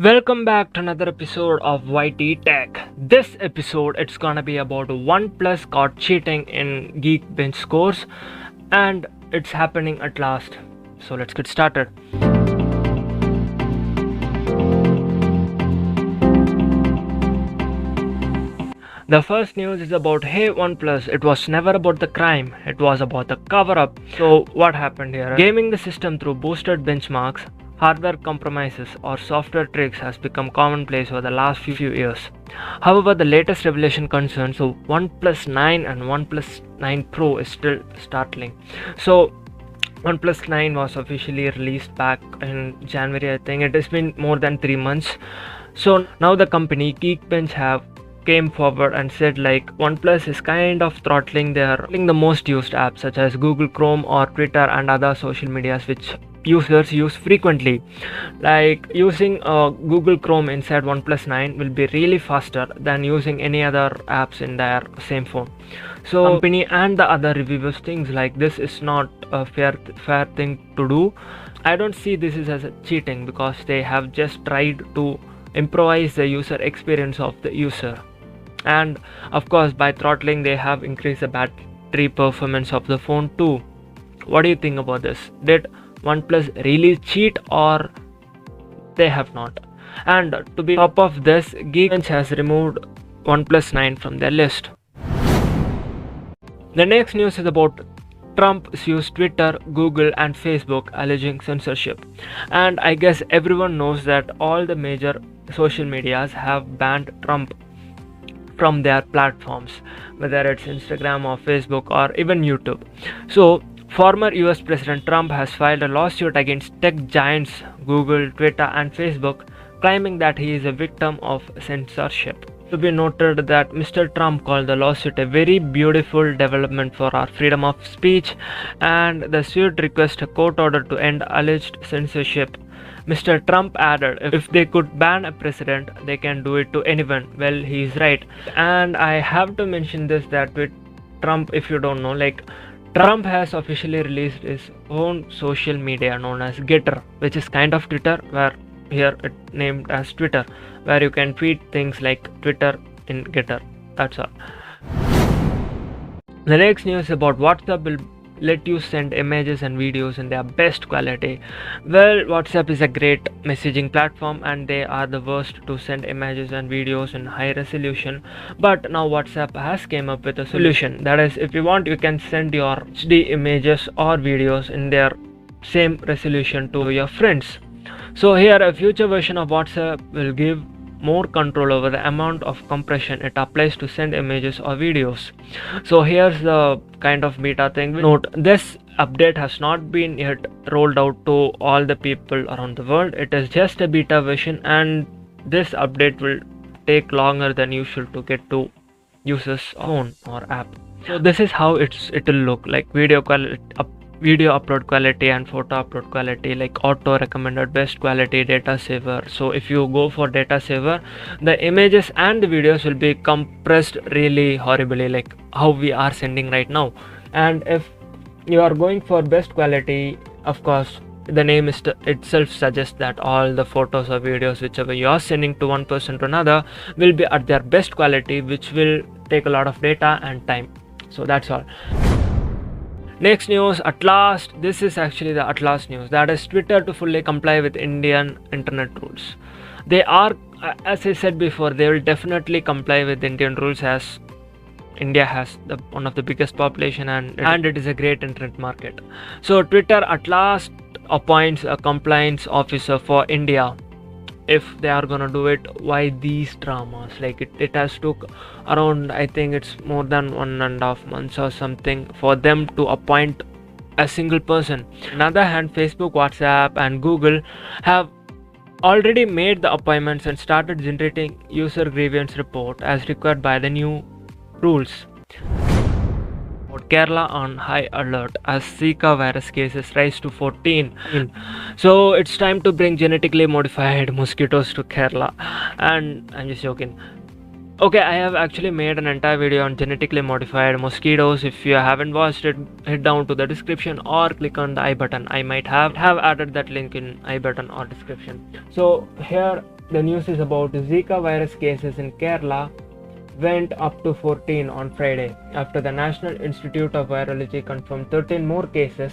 Welcome back to another episode of YT Tech. This episode it's gonna be about OnePlus caught cheating in Geekbench scores, and it's happening at last. So let's get started. The first news is about hey OnePlus, it was never about the crime, it was about the cover up. So what happened here? Gaming the system through boosted benchmarks, hardware compromises or software tricks has become commonplace over the last few years. However, the latest revelation concerns OnePlus 9 and OnePlus 9 Pro is still startling. So OnePlus 9 was officially released back in January, I think. It has been more than 3 months. So now the company Geekbench have came forward and said like OnePlus is kind of throttling the most used apps such as Google Chrome or Twitter and other social medias which users use frequently. Like using Google Chrome inside OnePlus 9 will be really faster than using any other apps in their same phone. So company and the other reviewers things like this is not a fair thing to do. I don't see this as a cheating because they have just tried to improvise the user experience of the user, and of course by throttling they have increased the battery performance of the phone too. What do you think about this? Did OnePlus really cheat or they have not? And to be top of this, Geekbench has removed OnePlus 9 from their list. The next news is about Trump sues Twitter, Google and Facebook alleging censorship. And I guess everyone knows that all the major social medias have banned Trump from their platforms, whether it's Instagram or Facebook or even YouTube. So former US President Trump has filed a lawsuit against tech giants Google, Twitter and Facebook, claiming that he is a victim of censorship. To be noted that Mr. Trump called the lawsuit a very beautiful development for our freedom of speech, and the suit requests a court order to end alleged censorship. Mr. Trump added, if they could ban a president, they can do it to anyone. Well, he is right. And I have to mention this that with Trump, if you don't know, like Trump has officially released his own social media known as Getter, which is kind of Twitter, where here it named as Twitter, where you can tweet things like Twitter in Getter. That's all. The next news about WhatsApp will let you send images and videos in their best quality. Well, WhatsApp is a great messaging platform and they are the worst to send images and videos in high resolution, but now WhatsApp has came up with a solution. That is, if you want, you can send your HD images or videos in their same resolution to your friends. So here a future version of WhatsApp will give more control over the amount of compression it applies to send images or videos. So here's the kind of beta thing. Note, this update has not been yet rolled out to all the people around the world. It is just a beta version and this update will take longer than usual to get to users' phone or app. So this is how it will look like: video upload quality and photo upload quality, like auto recommended best quality, data saver. So if you go for data saver, the images and the videos will be compressed really horribly, like how we are sending right now. And if you are going for best quality, of course the name itself suggests that all the photos or videos whichever you are sending to one person to another will be at their best quality, which will take a lot of data and time. So that's all. Next news, at last, this is actually the at last news, that is Twitter to fully comply with Indian internet rules. They are, as I said before, they will definitely comply with Indian rules as India has one of the biggest population and it is a great internet market. So Twitter at last appoints a compliance officer for India. If they are gonna do it, why these dramas? Like it has took around, I think it's more than 1.5 months or something for them to appoint a single person. On the other hand, Facebook, WhatsApp and Google have already made the appointments and started generating user grievance report as required by the new rules. Kerala on high alert as Zika virus cases rise to 14. So it's time to bring genetically modified mosquitoes to Kerala. And I'm just joking. Okay, I have actually made an entire video on genetically modified mosquitoes. If you haven't watched it, head down to the description or click on the I button. I might have added that link in I button or description. So here the news is about Zika virus cases in Kerala went up to 14 on Friday after the National Institute of Virology confirmed 13 more cases.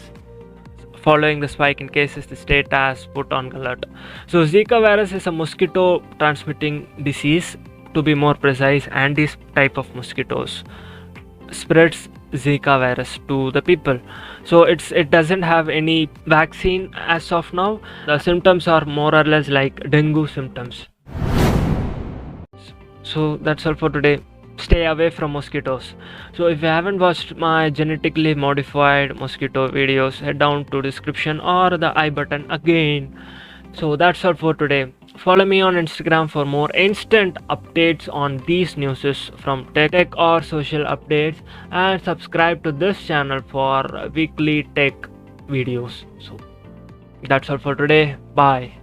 Following the spike in cases, the state has put on alert. So, Zika virus is a mosquito transmitting disease, to be more precise, and this type of mosquitoes spreads Zika virus to the people. So it doesn't have any vaccine as of now. The symptoms are more or less like dengue symptoms. So that's all for today. Stay away from mosquitoes. So if you haven't watched my genetically modified mosquito videos, head down to description or the I button again. So that's all for today. Follow me on Instagram for more instant updates on these newses from tech or social updates, and subscribe to this channel for weekly tech videos. So that's all for today. Bye.